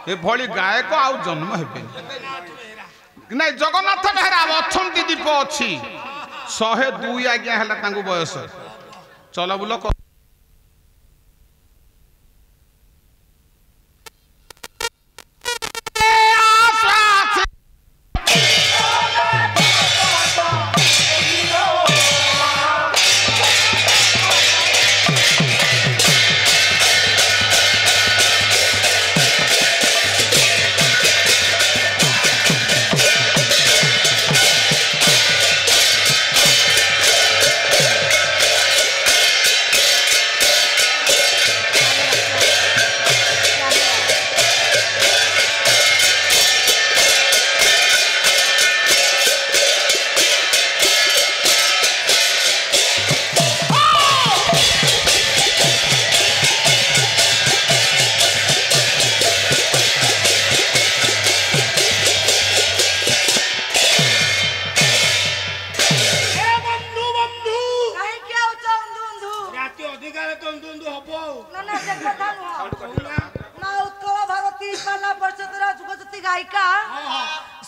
एभली गायक आउ जन्म हेबे ना जगन्नाथ बेहरा अछंती दीप अच्छी 102 आज्ञा है बयस चल बुल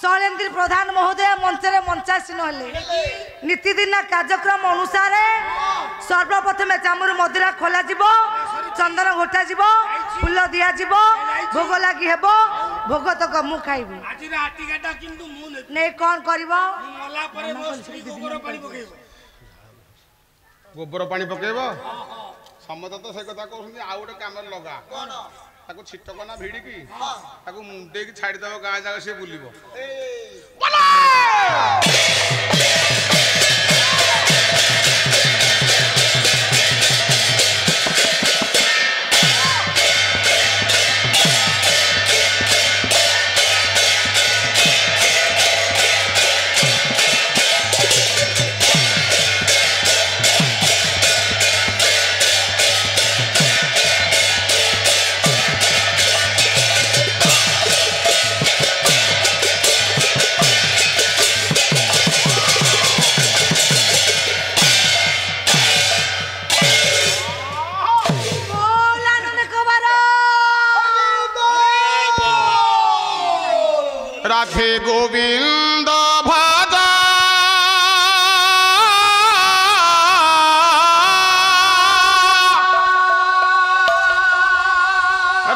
शैलेन्द्र प्रधान महोदय मंचरे मंचासीन हेले नीतिदिन कार्यक्रम अनुसार सर्वप्रथम चामर मदिरा खोल चंदन घोटा फूल दिया भोग लगी हेब भोग तक मु खाइबी नहीं कौन कर गोबर पानी पकेब समत तो से कथा कहते आउ गोटे कम लगा ताको छिटक ना भिड़िकी ताको मुंडे की छाड़ीदेव गाँ जाक सी बुल राधे गोविंद भज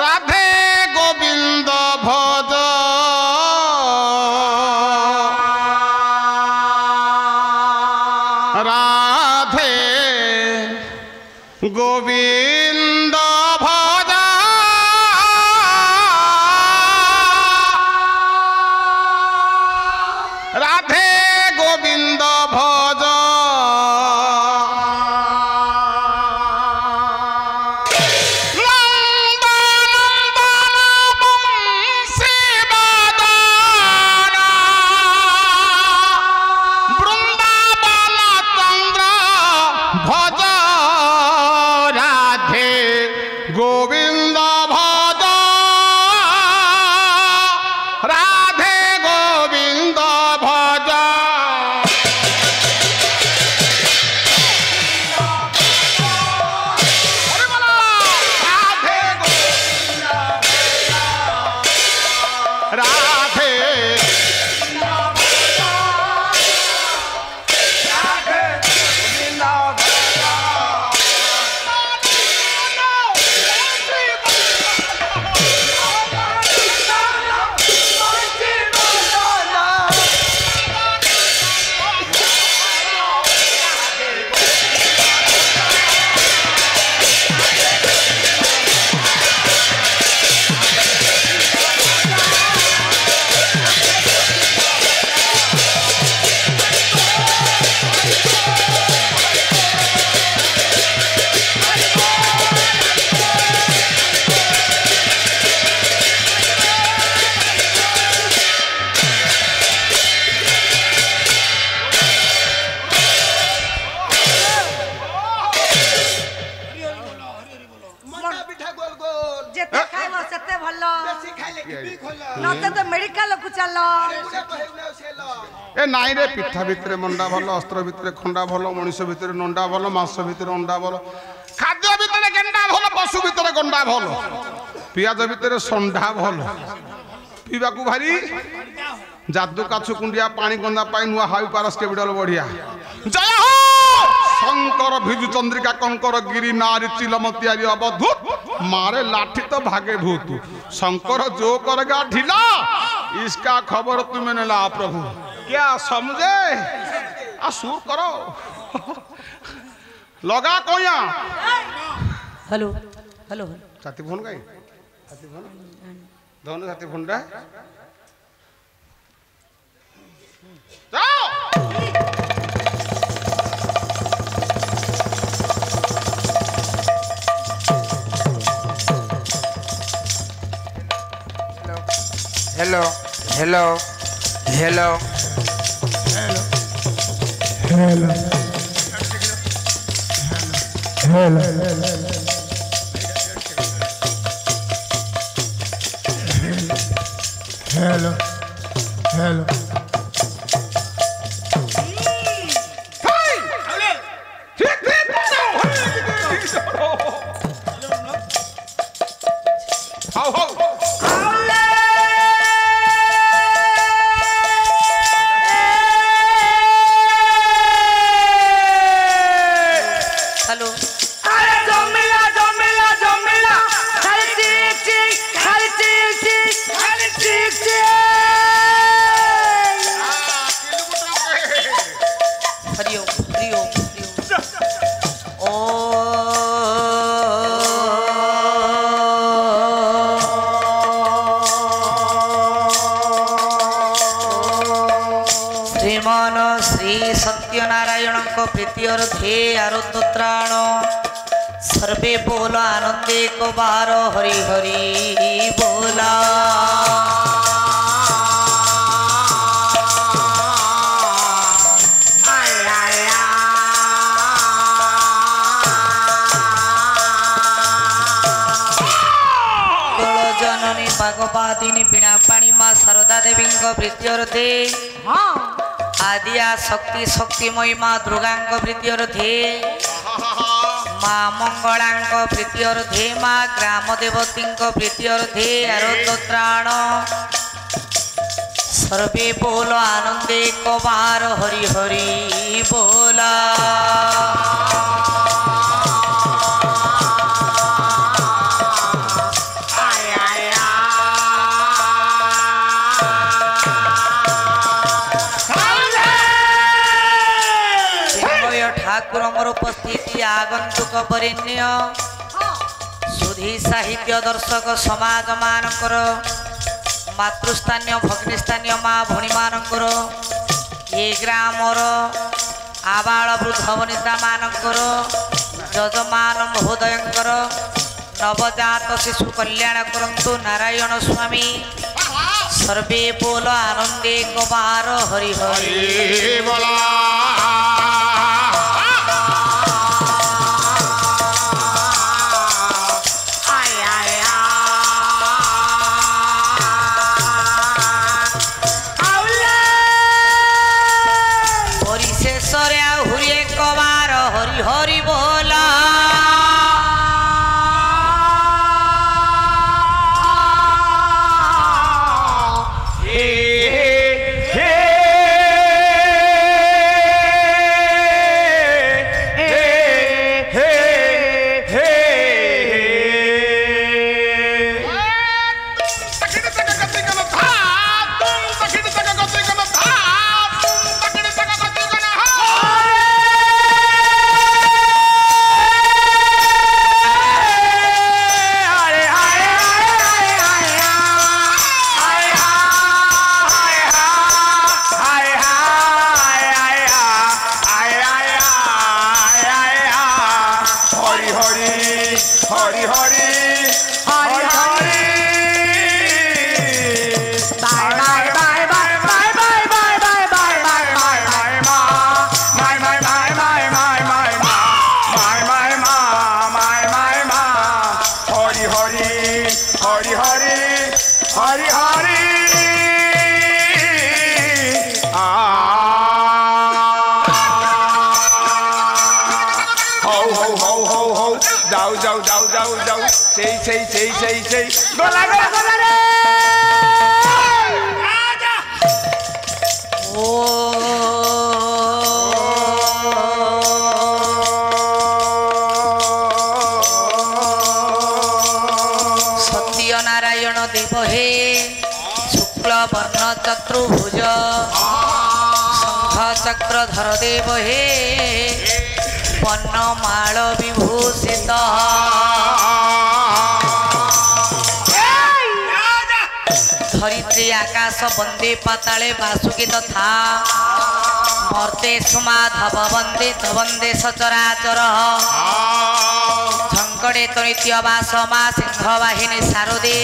राधे गोविंद भज राधे गोविंद भज राधे गोविंद भज वृंदावन चंद्र भज राधे गोविंद भज राधे गोविंद भज राधे मेडिकल को चल ए नाई रे पिठा भितर मंडा भल अस्त्र भितर खंडा भल मनीष भितर नंडा भल मांस भितर अंडा भल खाद्य भितर गेंडा भल पशु भितर गंडा भल पियाज भितर संडा भल पीवा को भारी जादू काछु कुंडिया पानी गंदा पाई नुआ हाई पारस के बिडल बढ़िया जय हो शंकर भिजु चंद्रिका कंकर गिरी नारी चिलमतियारी अवधूत मारे लाठी तो भागे भूत शंकर जो करेगा ढीला इसका खबर तुम्हें न ला प्रभु क्या समझे सुर करो लगा कोया हेलो हेलो साथी फोन गई साथी फोन दोनों साथी फोन रे जाओ hello hello hello hello hello hello hello प्रीत्यर्थे आरुद्राण सर्वे बोल आनंदे को बार हरि हरि बोला जननी भागवतिनी बीणा पाणी माँ शारदा देवी प्रीत्यर्थे आदिया शक्ति शक्तिमयी माँ दुर्गा प्रीत्यर्थे माँ मंगला प्रीत्यर्थे माँ ग्राम देवती प्रीत्यर्थे आरुद्राण सर्वे बोल आनंदे कबार हरि हरि बोला ठाकुर मोर उपस्थिति आगंतुक वरेण्य सुधी साहित्य दर्शक समाज मानकर मातृस्थानीय भग्निस्थानीय माँ भणी मानकर ये ग्रामर आबाल वृद्ध वनिता मानकर जजमान महोदयंकर नवजात शिशु कल्याण करंतु नारायण स्वामी सर्वे बोल आनंदे कबार हरि हरि बोला हरि बोला গলা গলা গলা রে सत्यनारायण देव हे शुक्ल वर्ण चतुर्भुज शंख चक्रधर देव हे वनमाल विभूषित धरित्री आकाश वंदे पाताले वासुकी तथा मर्ते सुमाधव वंदे वंदे सचराचर झंकड़े तनित्य वासमा सिंह वाहिनी शारदे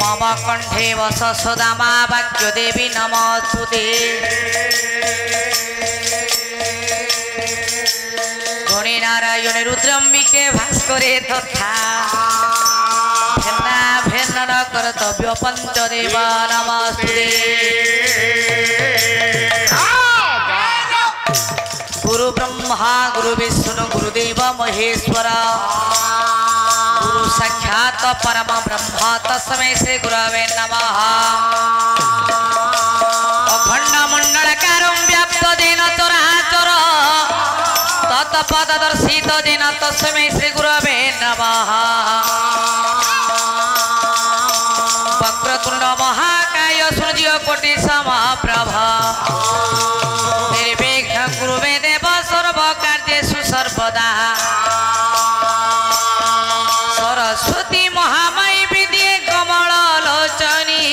मम कंठे वस सदामा वाक्य देवी नमस्तुते गणे नारायण रुद्रम्बिके भास्करे तथा भेन्ना भेन्न न कर्तव्य पंचदेव नमस्ते गुरु ब्रह्मा गुरु विष्णु गुरुदेव महेश्वर गुरु साक्षात परम ब्रह्म तस्मै श्री गुरवे नमः अखंड मंडलकारं व्याप्त देन चराचर तत्पददर्शित देन तस्मै श्री गुरवे नमः वक्रतुंड महाकाय सूर्य कोटि समप्रभा निर्विघ्न कुरुमे देव सर्व कार्येषु सर्वदा सरस्वती महामाई विद्ये कमल लोचनी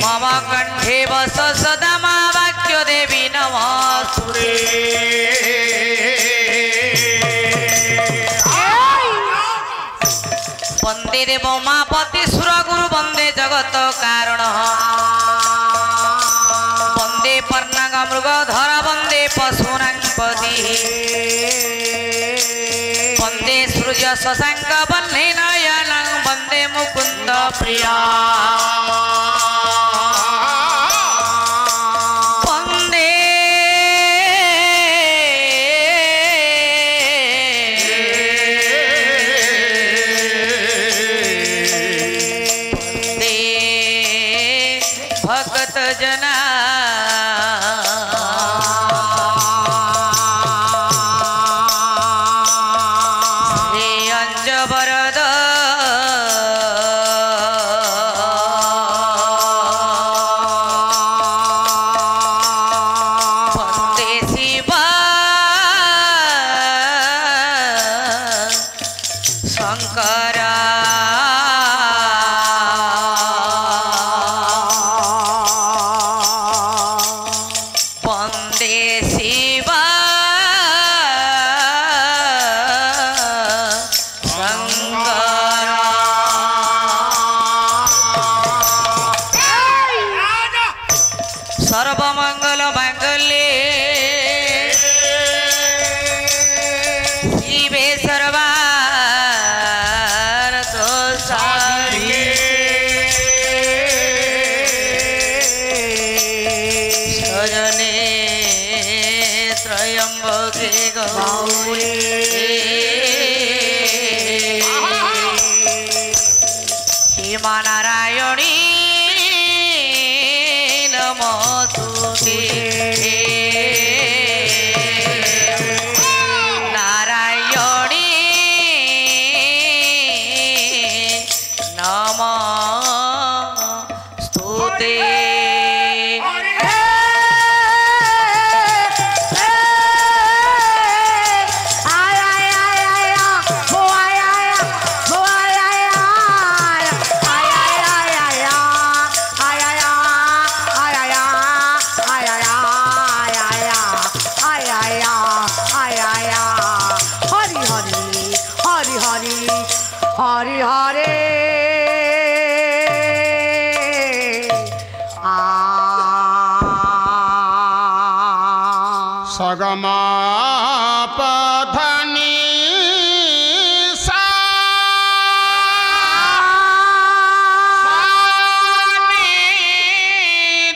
मम कंठे वस सदा मा वाक्य देवी नमस्तुते वंदे देव मापति सुर गुरु वंदे जगत कारण वंदे पर्णांग मृगधर वंदे पशूनांपति वंदे सूर्य शशांक वल्ले नयन वंदे मुकुंद प्रिया वंदे भक्त जना श्री अंजवरद वंदे शिव शंकरा वंदे शिव शंकरा सर्वमंगल मांगल्ये शिवे सर्वार्थ साधिके सजने त्र्यंबके गौरी हेमा नारायणी नमस्तुते नारायणी नमस्तुते हरि हरे सगमा पधनी सा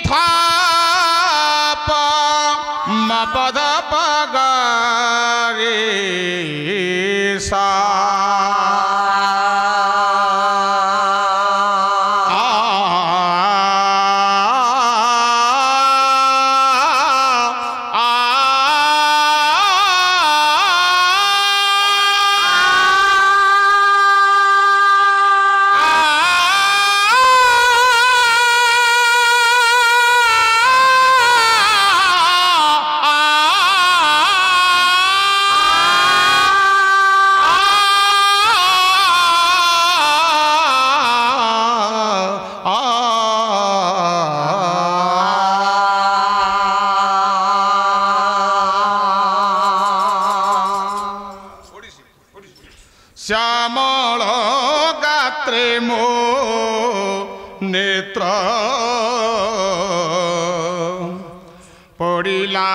धाप मपद पगरे सा मो नेत्र पड़िला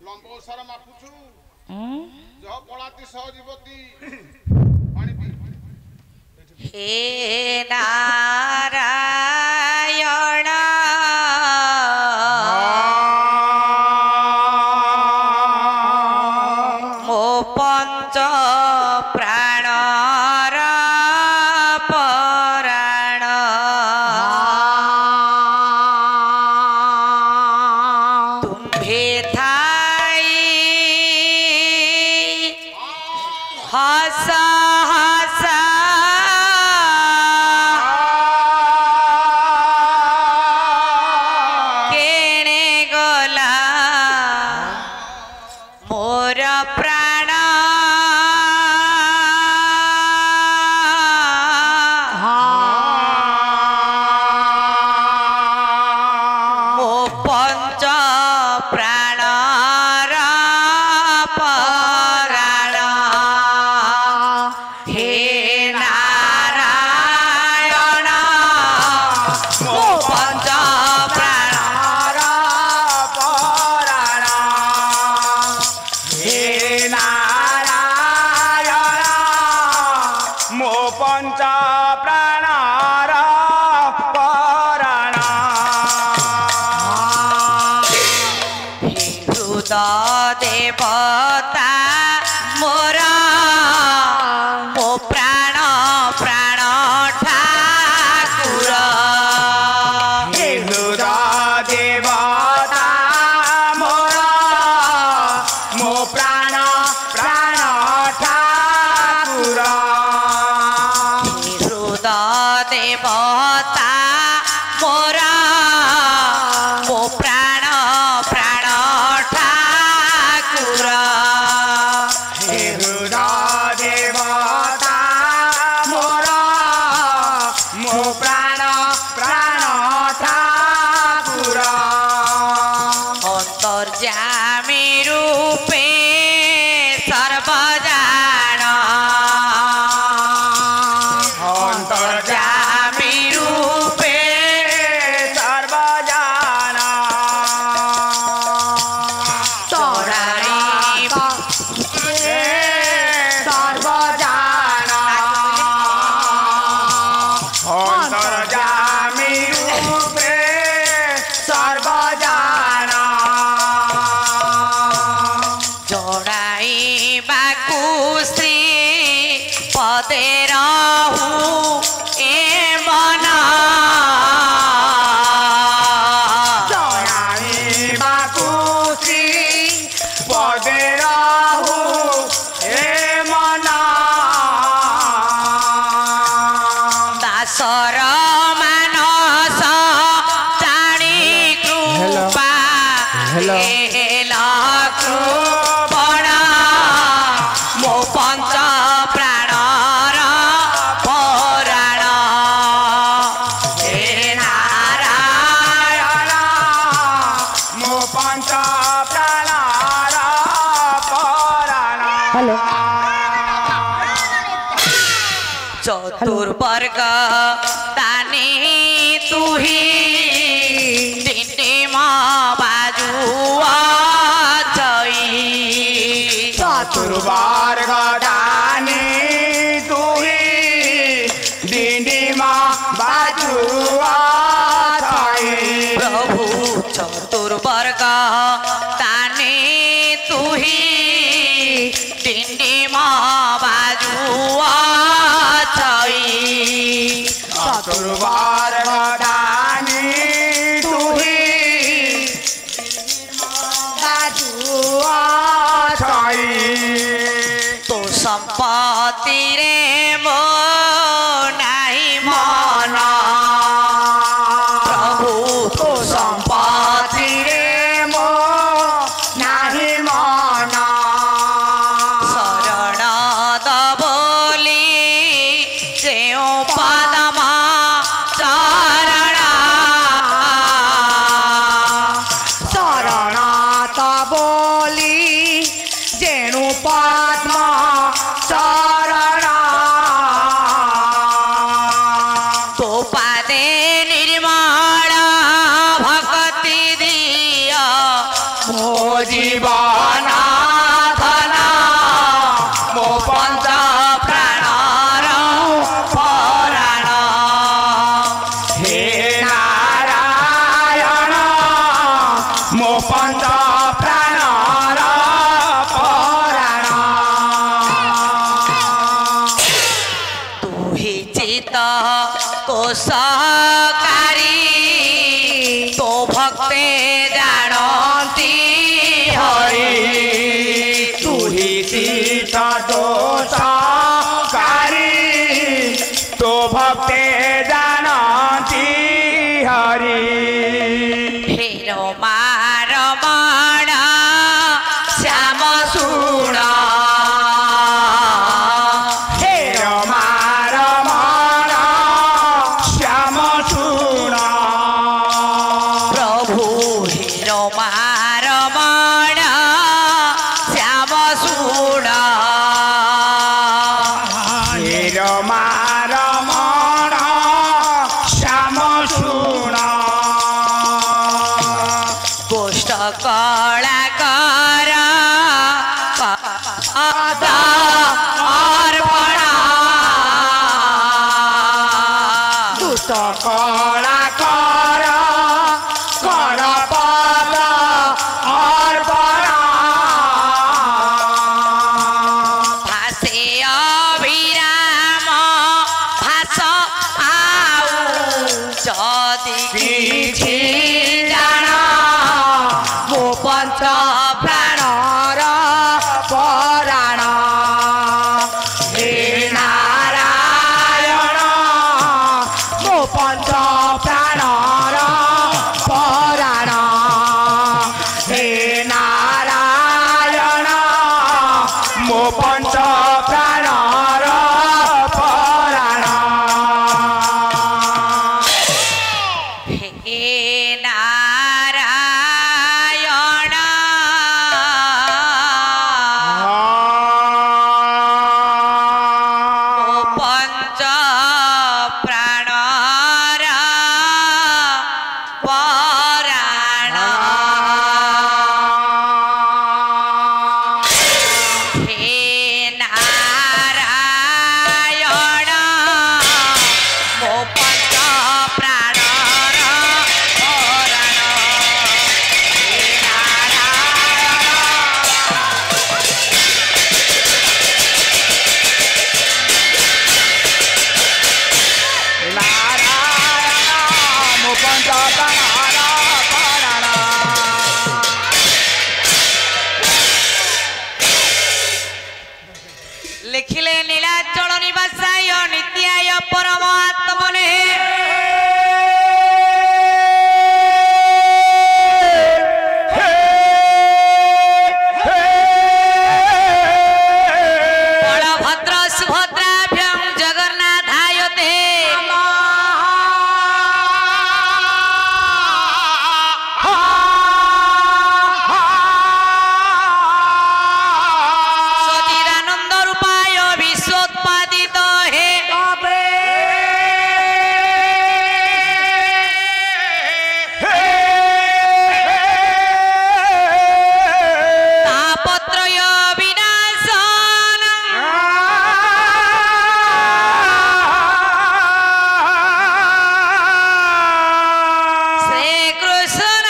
लंबो सारा मापुछु हम्म? जो पलाती सहजीवती पानी पी हे नारायण मो पंच प्राणर पराण तुम्भे थाई हसा हसा केणे गला मोर प्राण मो पंच प्राणर पराण हे नारायण मो पंच प्राणर पराण हे नारायण मो पंच प्राणर पराण हृद देवता मोर मो प्राण प्राण ठाकुर हृद देवता मोर मो प्राण प्राण ठाकुर हृद देवता मोर मो प्राण प्राण ठाकुर हृद देवता मोर मो प्राण प्राण ठाकुर अंतर्जामी रूपे सर्वजान अंतर्जामी रूपे सर्वजान सर्वजान अंतर्जामी रूपे सर्वजान जोड़ाइबाकु श्री पदे रहू ए मन जनाइबाकु श्री पदे रहू ए मन दासर मानस जानी कृपा हेला कृपण मो पंच प्राणर पराण हे नारायण मो पंच प्राणर पराण चतुर्वर्ग तानी तुही दिनमा बाजुआ जई चतुर्वर्ग दानी तुही दिंडीमा बाजुआ थाई प्रभु चतुर्वर्ग तानी तुही दिनमा बाजुआ जई चतुर्वर्ग दानी तुही बाजुआ थाई तो संपत्ति रे मो नाही मन प्रभु तो संपत्ति रे मो नाही मन शरण दबोली जेउ पदमा चरण शरण बोली जेणु पद्म शरण जीवन धन मो पंच प्राणर पराण हे नारायण मो पंच प्राणर पराण तू ही चित तो सहकारी तो भक्ते जानती हरि तू ही चित दोषकारी तो भक्ते जानती हरि हेरो मार मण श्याम सुण हे रमार मन श्याम सुण प्रभु हेरो मार मण श्याम सुण हे रमार मन श्याम सुण गोष्ठ कला कर दुष्ट कला कर पद अर्पण भाषे अभिराम भाष आउ जदि किछि जान मो पंच प्राणर पराण हे नारायण मो पंच प्राणर पराण हे नारायण मो पंच प्राणर पराण हे नारायण ओ पंच प्राणर पराण हे नारायण ओ पंच प्राणर पराण हे नारायण मो पंच प्राणर पराण लिखिले नीलाचल निवासाय नित्याय परमात्मने बलभद्र सुभद्राभ्यां जगन्नाथाय ते सचिदानंद रूपाय विश्वोत्पादित हे तापत्रय विनाशन श्री कृष्ण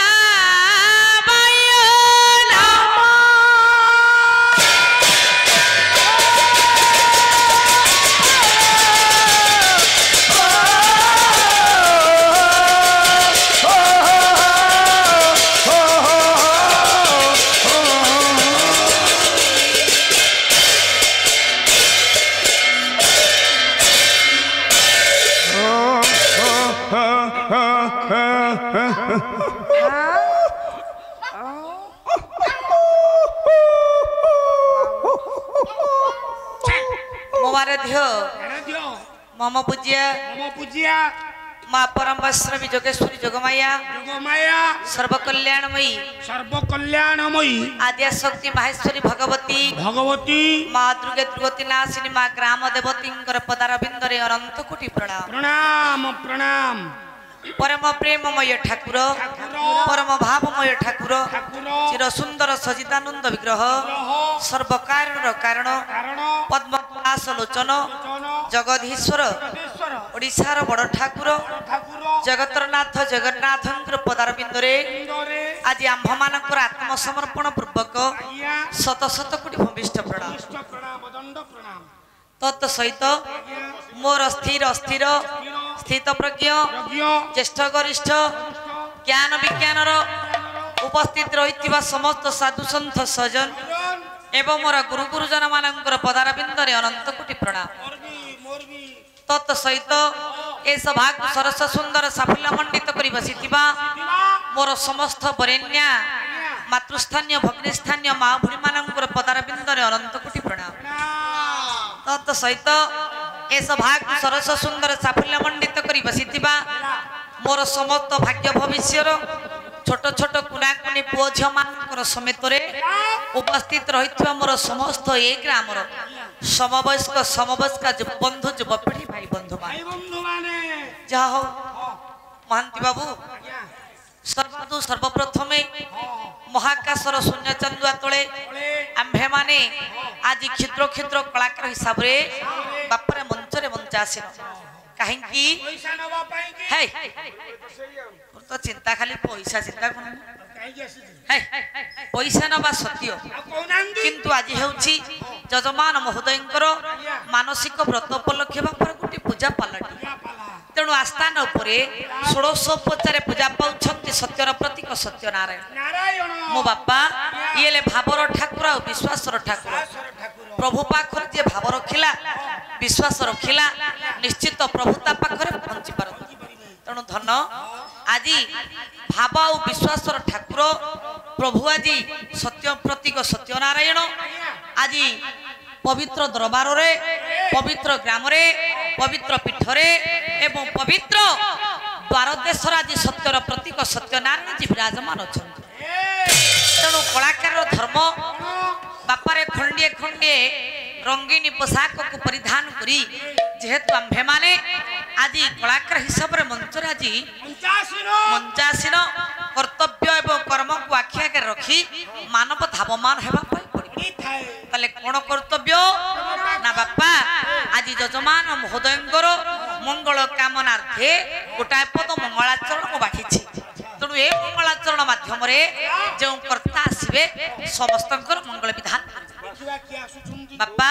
मोमाराध्य मम पूज्य माँ परम वैष्णवी जोगेश्वरी जोगमाया सर्व कल्याणमयी आद्या शक्ति माहेश्वरी भगवती माँ दुर्गे दुर्गति नाशिनी माँ ग्राम देवती पदारविंदरे अनंत कोटि प्रणाम प्रणाम प्रणाम परम प्रेममय ठाकुर परम भावमय ठाकुर चिर सुंदर सजितानंद विग्रह सर्वकारण कारण पद्मनाश लोचन जगदीश्वर ओडिशार बड़ ठाकुर जगतरनाथ जगन्नाथ पदारबिंदरे आज आम्भ मानकर आत्मसमर्पण पूर्वक शत शत कोटि भूमिष्ठ प्रणाम तत् सहित मोर स्थिर अस्थिर स्थित प्रज्ञ ज्येष्ठ गरिष्ठ ज्ञान विज्ञान उपस्थित रही समस्त साधु सन्थ सजन एवं मोर गुरु गुरुजन मानकर पदारबिंदरे अनंत कोटि प्रणाम तत् सहित ए सभा सरस सुंदर साफल्य मंडित कर बसिथिबा मोर समस्त बरेण्या मातृस्थानीय भग्निस्थानीय माँ भूरी मानकर पदारबिंदरे अनंत कोटि प्रणाम तत् सहित ए सभा सरस सुंदर साफल्य मंडित कर बसिथिबा मोर समस्त भाग्य भविष्यर छोट छोट कुना कुनी पुओ झियो मानकर समेत उपस्थित रही मोर समस्त ए ग्रामर समवयस्क बंधु युवपीढ़ी भाई बंधु जहा हो महांती बाबू सर्वदु सर्वप्रथमे महाकाशर शून्य चंदुआ तले आम्भे माने आज क्षुद्र क्षुद्र कलाकार हिसाब रे बापरे मंचरे मंचासीन कहीं तो चिंता खाली पैसा चिंता कौन पैसा नवा सत्य किंतु आज हेउछि जजमान महोदय मानसिक व्रत उपलक्षे बापर गोटे पूजा पालटी तेणु आस्थान उपरे 1650 पूजा पाउछंती सत्यर प्रतीक सत्यनारायण मो बापा ये भावर ठाकुर और विश्वासर ठाकुर प्रभु पाखर जे भाव रखिला विश्वास रखिला निश्चित प्रभुता पाखरे पहुंची पार तेणु धन आज भाव और विश्वासर ठाकुर प्रभु आज सत्य प्रतीक सत्यनारायण आज पवित्र दरबार रे पवित्र ग्राम रे पवित्र पीठ रे एवं पवित्र द्वार देशर आज सत्यर प्रतीक सत्यनारायण जी विराजमान अच्छा तेणु कलाकार धर्म बापारे खंडिए खंडिए रंगीन पोशाक को परिधान करी जेहेतु आम्भे माने आज कलाकार हिसाब रे मंच आज मंचासीन कर्तव्य एवं कर्म को आखि आगे रखी मानव धावमान हेबा ताले कौन कर्तव्य ना बापा आज जजमान महोदय मंगल कामनार्थे गोटाए पद मंगलाचरण बाढ़ी तेणु ए मंगलाचरण माध्यम जो कर्ता आसवे समस्त मंगल विधान बापा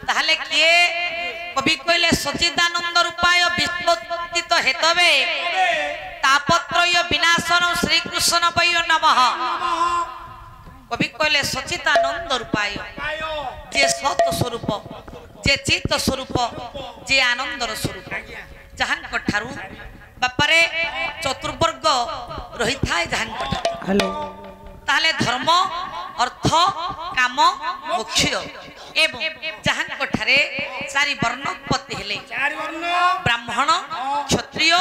ताहले किए कवि कहले सच्चिदानंद रूपाय विश्वोत्थित हेतवे तापत्रय विनाशन श्रीकृष्ण वै नमः कवि कहले सच्चिदानंद रूपाय जे सत स्वरूप जे चित्त स्वरूप जे आनंदर स्वरूप जहां ठारू बापारे चतुर्वर्ग रही थाए जहां हेलो ताहले धर्म अर्थ काम मोक्ष एवं जहां ठारे चारि वर्ण उत्पत्ति हेले ब्राह्मण क्षत्रिय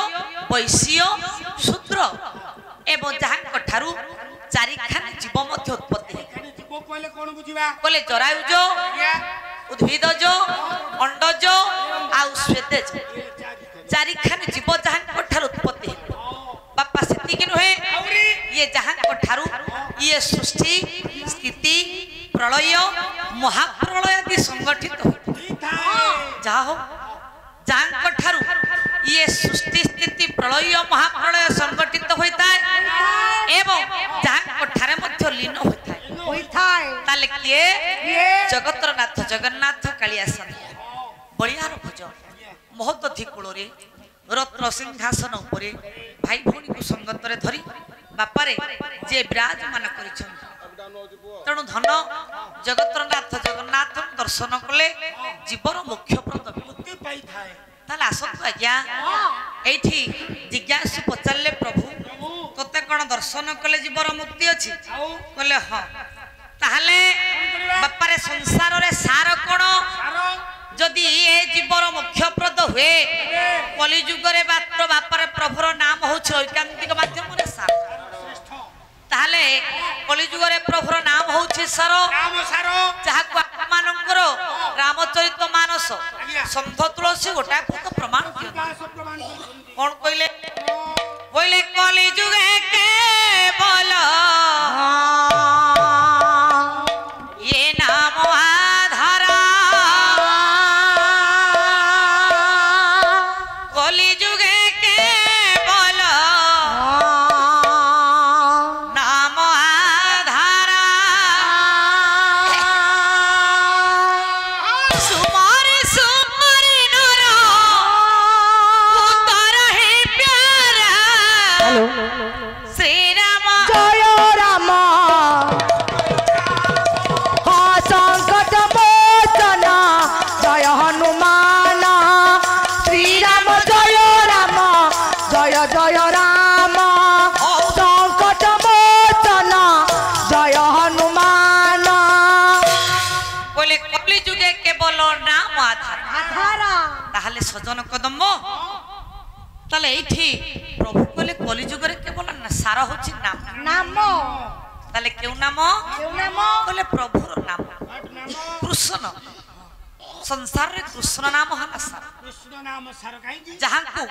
वैश्य शूद्र एवं जहां ठारू चारिखान जीव मध्य उत्पत्ति कहले जरायुज उद्भिदज अंडज आउ श्वेतज चारिखान जीव जहां ठारू उत्पत्ति बापा सेतिक नुहे ये जहां ठारू ये सृष्टि स्थिति प्रलय महाप्रलय आदि संगठित जा हो जहां ठारू ये सृष्टि स्थिति प्रलय महाप्रलय संगठित होता है एवं जहां ठारे मध्य लीन होता है ताले किए जगतरनाथ जगन्नाथ कालियासन बलियार भोज महदधि कूल रत्न सिंहासन उपरे भाई भौणी को संगत धरी बापारे जे विराजमान तेणु धन जगतरनाथ जगन्नाथ दर्शन कले जीवर मोक्षप्रद मुक्ति पाई थाए आसतु आज्ञा एठी जिज्ञासु पचारे प्रभु तोते कौन दर्शन कले जीवर मुक्ति अच्छी कहले हाँ ताहले बापारे संसार रे सार कौन जदि ए जीवर मोक्षप्रद हुए कलिजुग रे मात्र बापारे प्रभुर नाम होछि ऐकांतिक माध्यम रे सार ताहले कलिजुग रे प्रभुर नाम होछि सार जहां को आपमानंकर रामचरित मानस संत तुलसी गोटा तो प्रमाण दियो कौन कहले बोले कली जुगे के बोलो ये नाम आधारा कली जुगे के बोलो नाम आधारा सुमारी सुमारी नर उतर है प्यारा श्री राम जय राम हाँ संकट मोचन जय हनुमान श्री राम जय राम जय जय राम संकट मोचन जय हनुमान बोले कली जुगे केवल नाम आधार आधारा ताहले सजन कदम ताले एठी प्रभु कहले कली जुगरे केवल सार होची नाम नाम ताले केउ नाम केउ नाम कहले प्रभुर नाम कृष्ण संसार रे कृष्ण नाम हला सार कृष्ण नाम सार काई जहां को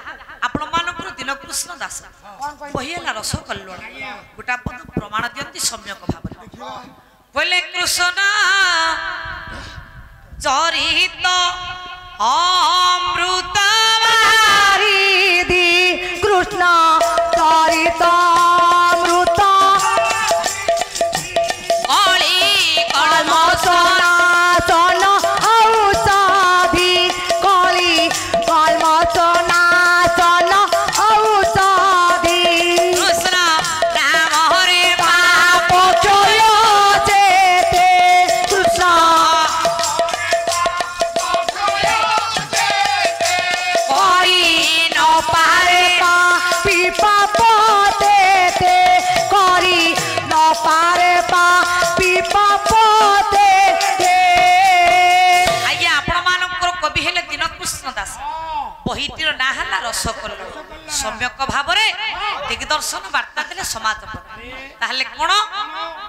आपण मानकर दिन कृष्ण दास पहिला रस कल्लोण गोटा पद प्रमाण दियंती सम्यक भाव बोले कृष्ण चरित अमृत हरिदी कृष्ण चरित अमृत कली कलम कलमसनाशन औषधि कली कलमसनाशन औषधि कृष्ण नाम हरे पाप क्षय जेते कृष्ण करी न पारे पापी पाप देते करी न पारे पापी पाप देते आज्ञा आपण मानकर कवि हेले दिन कृष्ण दास बहिटीर ना हला रस कल्लोळ सम्यक भावरे दिग्दर्शन वार्ता देले समाज ताहले कोन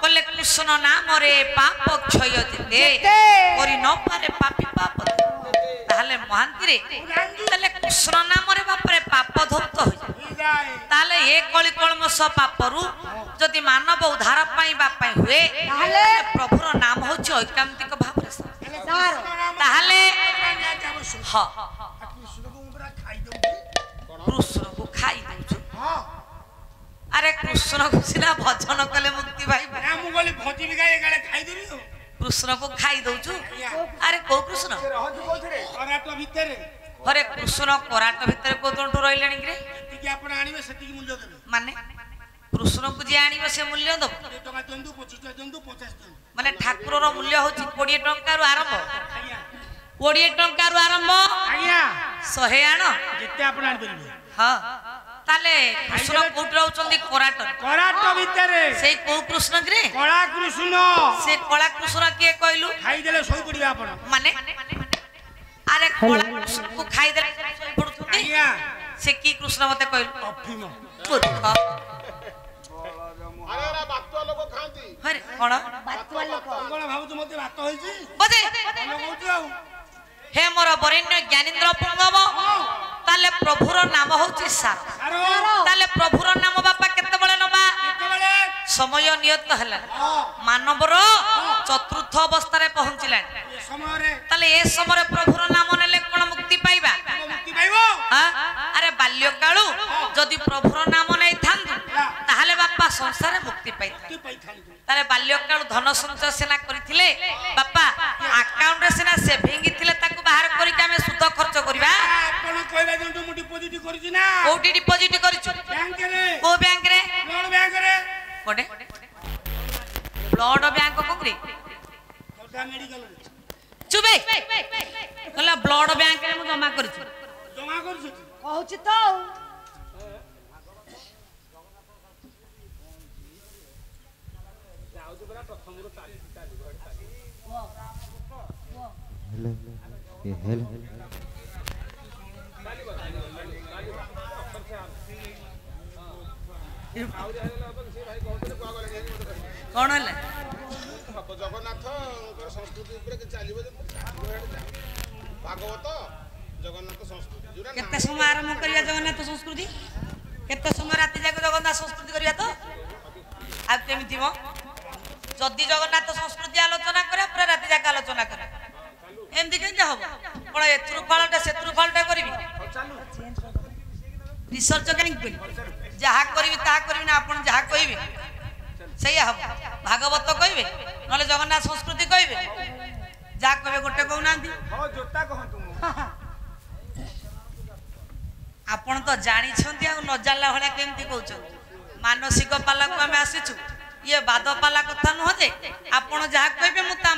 बोले कृष्ण नाम रे पाप क्षय जेते करी न पारे पापी पाप ताहले महांती रे ताहले कृष्ण नाम रे बाप रे पाप धौत हो जाए ताहले ए कली कलमस पापरु जदि मानव उद्धार पाई बापाई हुए ताहले प्रभुर नाम होछि ऐकांतिक भावरे सार ताहले हां कृष्ण को पूरा खाई दउची कृष्ण को खाई दउछु हां अरे कृष्ण को सिना भजन कले मुक्ति भाई ना मु गली भोजी भी गाय गाले खाई देबी हो कृष्ण को खाई दउछु अरे को कृष्ण रहजु कोथरे कराट भीतर अरे कृष्ण कराट भीतर को दंडु रहिलेनी रे सेतिकी आपण आनिबे सेतिकी मूल्य देबे माने कृष्ण को जे आनिबो से मूल्य दब 2 टका दंडु 25 टका दंडु 50 दंडु माने ठाकुर रो मूल्य होची 20 टंका रु आरंभ आज्ञा 20 टंका रु आरंभ आज्ञा 100 आण जेते आपण आनि परिबे हां ताले कृष्ण कोट रहउचंदी कराट कराट भीतर से को कृष्ण रे कला कृष्ण से कला कृष्ण के कहलु खाई देले सोई पड़िबे आपण माने अरे कला कृष्ण को खाई दे पड़ुथुती आज्ञा से की कृष्ण मते कहलु अफिम मूर्ख अरे रा बातुआ लोग खांती अरे कोन बातुआ लोक कोन भाबु मते भात होइची बजे कहउती आउ हे मोर बरेण्य ज्ञानेन्द्र पुंगव ताले प्रभुर नाम होची सार आरो ताले प्रभुर नाम बापा केते बळे नबा केबेले समय नियत हला मानवर चतुर्थ अवस्था रे पहुंचिला समय रे ताले ए समय प्रभुर नाम नेले कोन मुक्ति पाइबा मुक्ति पाइबो हां अरे बाल्य काळू जदि प्रभुर नाम नै थांतु ताहाले बापा संसार मुक्ति पाइता मुक्ति पाइथाली ताले बाल्य काळू धन संचय सेना करिथिले बापा अकाउंट रे सेना सेविंग थिले ताकू बाहर करि के हमें सुध खर्च करबा आपण कहबा जंतु मु डिपॉजिट करछि ना कोठी डिपॉजिट करिछु बैंक रे को बैंक रे लोन बैंक रे कोडे ब्लड बैंक कोकरी खर्चा मेडिकल रे चुबे कहला ब्लड बैंक रे मु जमा करिछु जमा करछु कहूची तो कौन है ଜଗନ୍ନାଥଙ୍କର ସଂସ୍କୃତି ଉପରେ ଚାଲିବ ଭାଗବତ ଜଗନ୍ନାଥ ସଂସ୍କୃତି କେତେ ସମୟ ଆରମ୍ଭ କରିବା ଜଗନ୍ନାଥ ସଂସ୍କୃତି କେତେ ସମୟ ରାତି ଯାକ ଜଗନ୍ନାଥ ସଂସ୍କୃତି କରିବା ତ ଆଉ କେମିତି ମ ଯଦି ଜଗନ୍ନାଥ ସଂସ୍କୃତି ଆଲୋଚନା କରିବା ପୁରା ରାତି ଯାକ ଆଲୋଚନା କରିବା ଏମିତି କେମିତି ହବ କଣ ଏଥିରୁ ଫଳଟା ସେଥିରୁ ଫଳଟା କରିବି ରିସର୍ଚ୍ଚ କାହିଁକି କରିବି ଯାହା କରିବି ତାହା କରିବି ନା ଆପଣ ଯାହା କହିବେ ସେଇଆ ହବ ଭାଗବତ କହିବେ ନହେଲେ ଜଗନ୍ନାଥ ସଂସ୍କୃତି କହିବେ ଯାହା କହିବେ ଗୋଟେ କହୁନାହାନ୍ତି ଆପଣ ତ ଜାଣିଛନ୍ତି ଆଉ ନ ଜାଣିଲା ଭଳିଆ କେମିତି କହୁଛନ୍ତି ମାନସିକ ପାଲାକୁ ଆମେ ଆସିଛୁ ଇଏ ବାଦ ପାଲା କଥା ନୁହଁ ଯେ ଆପଣ ଯାହା କହିବେ ମୁଁ ତା